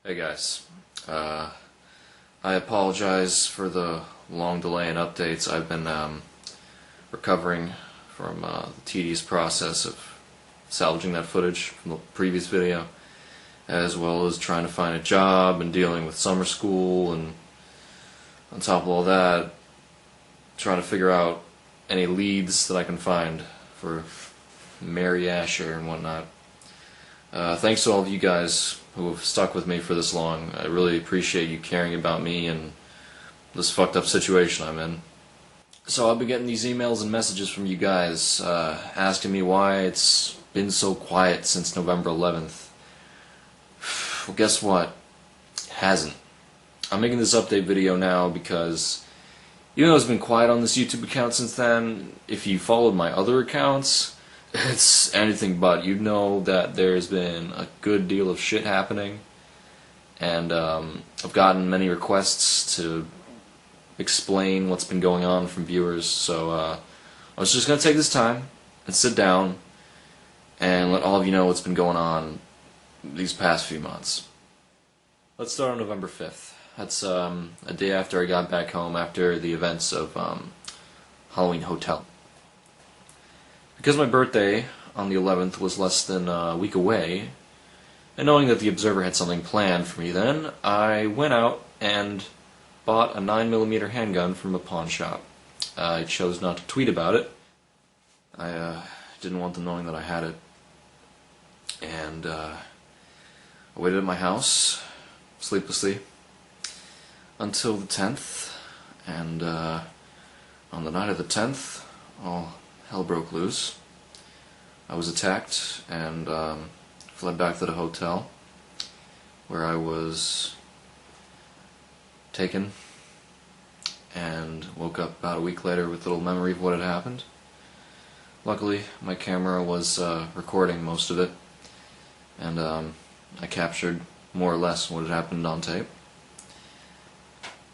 Hey guys, I apologize for the long delay in updates. I've been recovering from the tedious process of salvaging that footage from the previous video, as well as trying to find a job and dealing with summer school, and on top of all that, trying to figure out any leads that I can find for Mary Asher and whatnot. Thanks to all of you guys who have stuck with me for this long. I really appreciate you caring about me and this fucked up situation I'm in. So I've been getting these emails and messages from you guys asking me why it's been so quiet since November 11th. Well, guess what? It hasn't. I'm making this update video now because even though it's been quiet on this YouTube account since then, if you followed my other accounts, it's anything but. You know that there's been a good deal of shit happening, and I've gotten many requests to explain what's been going on from viewers, so I was just going to take this time and sit down and let all of you know what's been going on these past few months. Let's start on November 5th. That's a day after I got back home after the events of Halloween Hotel. Because my birthday on the 11th was less than a week away, and knowing that the Observer had something planned for me then, I went out and bought a 9mm handgun from a pawn shop. I chose not to tweet about it. I didn't want them knowing that I had it. And I waited at my house, sleeplessly, until the 10th, and on the night of the 10th, all hell broke loose. I was attacked and fled back to the hotel, where I was taken and woke up about a week later with little memory of what had happened. Luckily, my camera was recording most of it, and I captured more or less what had happened on tape.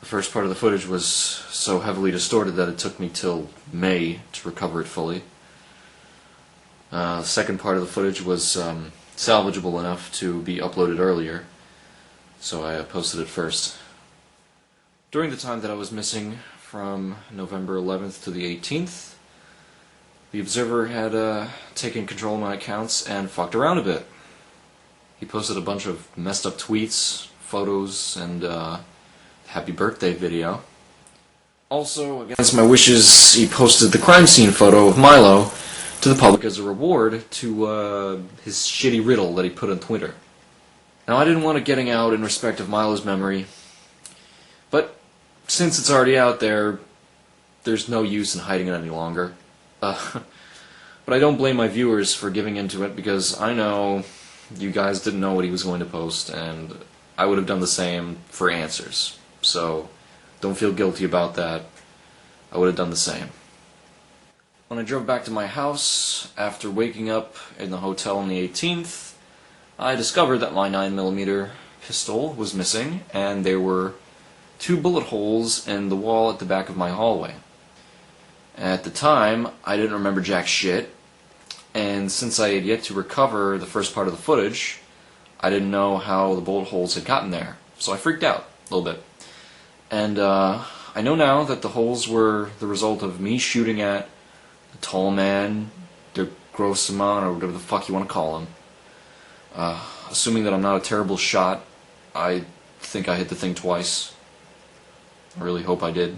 The first part of the footage was so heavily distorted that it took me till May to recover it fully. The second part of the footage was salvageable enough to be uploaded earlier, so I posted it first. During the time that I was missing, from November 11th to the 18th, the Observer had taken control of my accounts and fucked around a bit. He posted a bunch of messed up tweets, photos, and happy birthday video. Also, against my wishes, he posted the crime scene photo of Milo to the public as a reward to his shitty riddle that he put on Twitter. Now, I didn't want it getting out in respect of Milo's memory, but since it's already out there, there's no use in hiding it any longer. But I don't blame my viewers for giving into it, because I know you guys didn't know what he was going to post, and I would have done the same for answers. So, don't feel guilty about that. I would have done the same. When I drove back to my house, after waking up in the hotel on the 18th, I discovered that my 9mm pistol was missing, and there were 2 bullet holes in the wall at the back of my hallway. At the time, I didn't remember jack shit, and since I had yet to recover the first part of the footage, I didn't know how the bullet holes had gotten there, so I freaked out a little bit. And I know now that the holes were the result of me shooting at the tall man, the Grossman, or whatever the fuck you want to call him. Assuming that I'm not a terrible shot, I think I hit the thing twice. I really hope I did.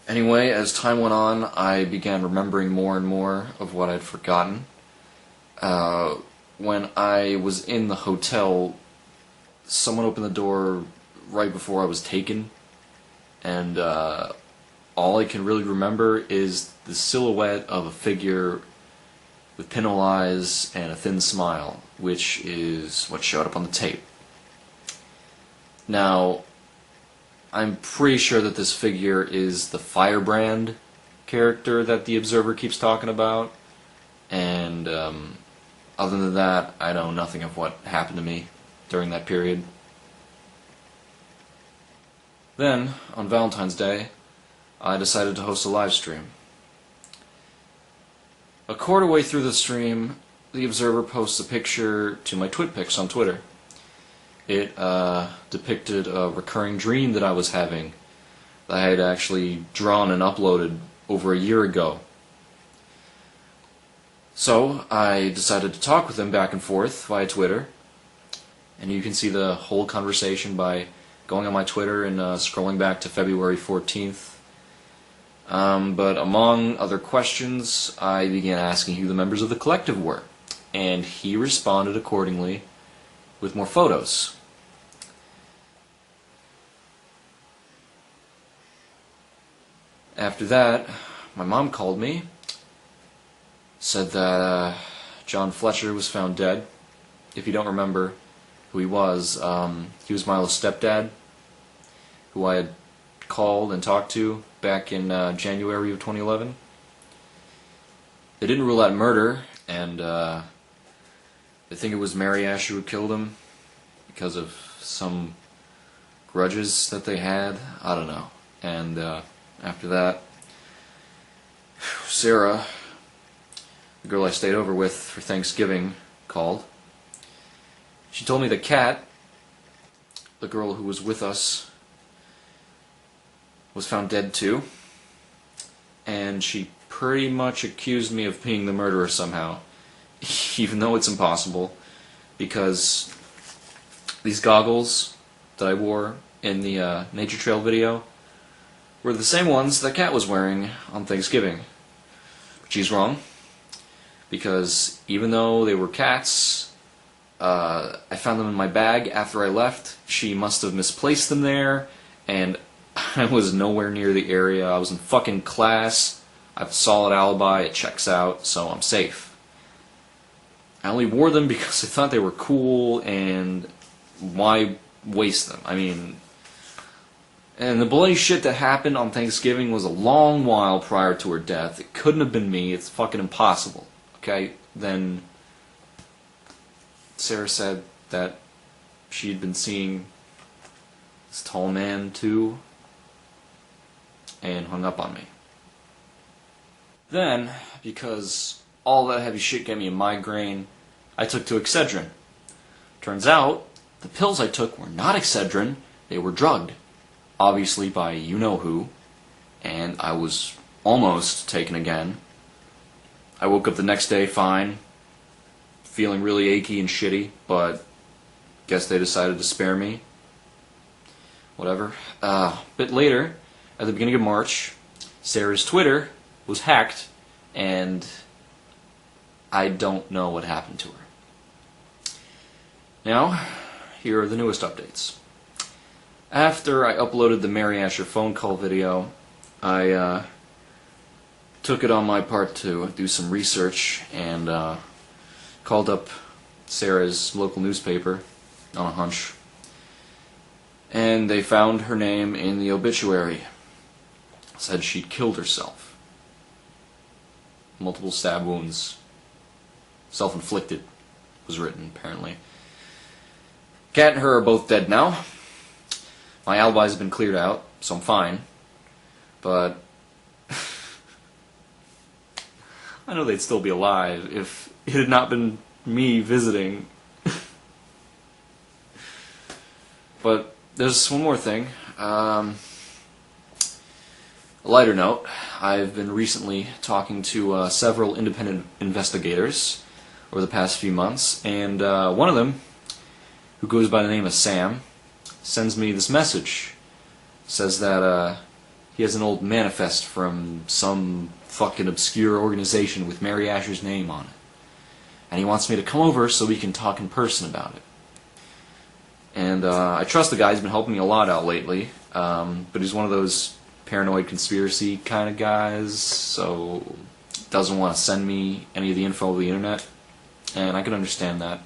Anyway, as time went on, I began remembering more and more of what I'd forgotten. When I was in the hotel, someone opened the door right before I was taken, and all I can really remember is the silhouette of a figure with pinhole eyes and a thin smile, which is what showed up on the tape. Now, I'm pretty sure that this figure is the Firebrand character that the Observer keeps talking about, and other than that, I know nothing of what happened to me during that period. Then, on Valentine's Day, I decided to host a live stream. A quarter way through the stream, the Observer posts a picture to my TwitPics on Twitter. It depicted a recurring dream that I was having that I had actually drawn and uploaded over a year ago. So I decided to talk with him back and forth via Twitter, and you can see the whole conversation by going on my Twitter and scrolling back to February 14th. But among other questions, I began asking who the members of the collective were, and he responded accordingly with more photos. After that, my mom called me, said that John Fletcher was found dead. If you don't remember who he was my little stepdad, who I had called and talked to back in January of 2011. They didn't rule out murder, and they think it was Mary Asher who killed him because of some grudges that they had. I don't know. And after that, Sarah, the girl I stayed over with for Thanksgiving, called. She told me that Kat, the girl who was with us, was found dead too, and she pretty much accused me of being the murderer somehow, even though it's impossible, because these goggles that I wore in the nature trail video were the same ones that Kat was wearing on Thanksgiving. But she's wrong, because even though they were Kat's, I found them in my bag after I left. She must have misplaced them there, and I was nowhere near the area. I was in fucking class. I have a solid alibi. It checks out, so I'm safe. I only wore them because I thought they were cool, and why waste them? I mean, and the bloody shit that happened on Thanksgiving was a long while prior to her death. It couldn't have been me. It's fucking impossible. Okay? Then Sarah said that she'd been seeing this tall man too, and hung up on me. Then, because all that heavy shit gave me a migraine, I took to Excedrin. Turns out, the pills I took were not Excedrin, they were drugged. Obviously by you-know-who, and I was almost taken again. I woke up the next day fine, feeling really achy and shitty, but guess they decided to spare me. Whatever. A bit later, at the beginning of March, Sarah's Twitter was hacked, and I don't know what happened to her. Now, here are the newest updates. After I uploaded the Mary Asher phone call video, I took it on my part to do some research and called up Sarah's local newspaper on a hunch. And they found her name in the obituary. Said she'd killed herself. Multiple stab wounds. Self-inflicted was written, apparently. Kat and her are both dead now. My alibi's been cleared out, so I'm fine. But I know they'd still be alive if it had not been me visiting. But there's one more thing. A lighter note, I've been recently talking to several independent investigators over the past few months, and one of them, who goes by the name of Sam, sends me this message. Says that he has an old manifest from some fucking obscure organization with Mary Asher's name on it. And he wants me to come over so we can talk in person about it. And I trust the guy. He's been helping me a lot out lately. But he's one of those paranoid conspiracy kind of guys, so doesn't want to send me any of the info over the internet. And I can understand that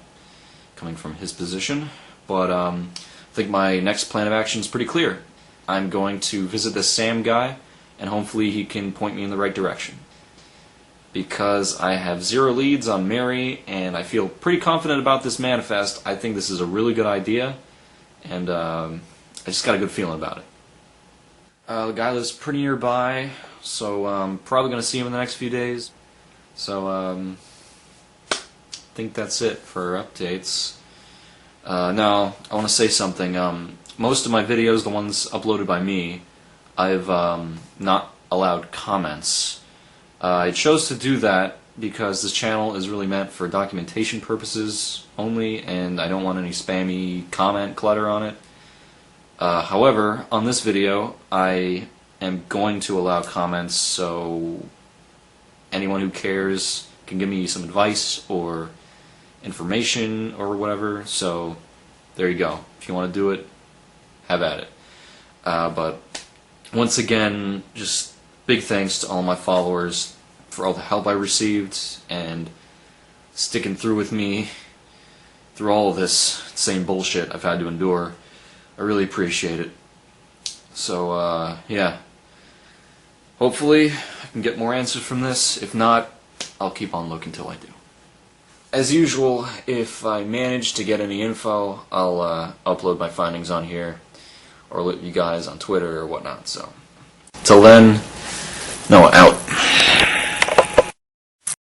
coming from his position. But I think my next plan of action is pretty clear. I'm going to visit this Sam guy, and hopefully he can point me in the right direction. Because I have zero leads on Mary, and I feel pretty confident about this manifest. I think this is a really good idea, and I just got a good feeling about it. The guy lives pretty nearby, so I'm probably going to see him in the next few days. So I think that's it for updates. Now, I want to say something. Most of my videos, the ones uploaded by me, I've not allowed comments. I chose to do that because this channel is really meant for documentation purposes only, and I don't want any spammy comment clutter on it. However, on this video, I am going to allow comments, so anyone who cares can give me some advice or information or whatever. So there you go. If you want to do it, have at it. But once again, just big thanks to all my followers for all the help I received and sticking through with me through all of this same bullshit I've had to endure. I really appreciate it. So, yeah. Hopefully, I can get more answers from this. If not, I'll keep on looking till I do. As usual, if I manage to get any info, I'll upload my findings on here, or let you guys on Twitter or whatnot. So, till then, Noah out.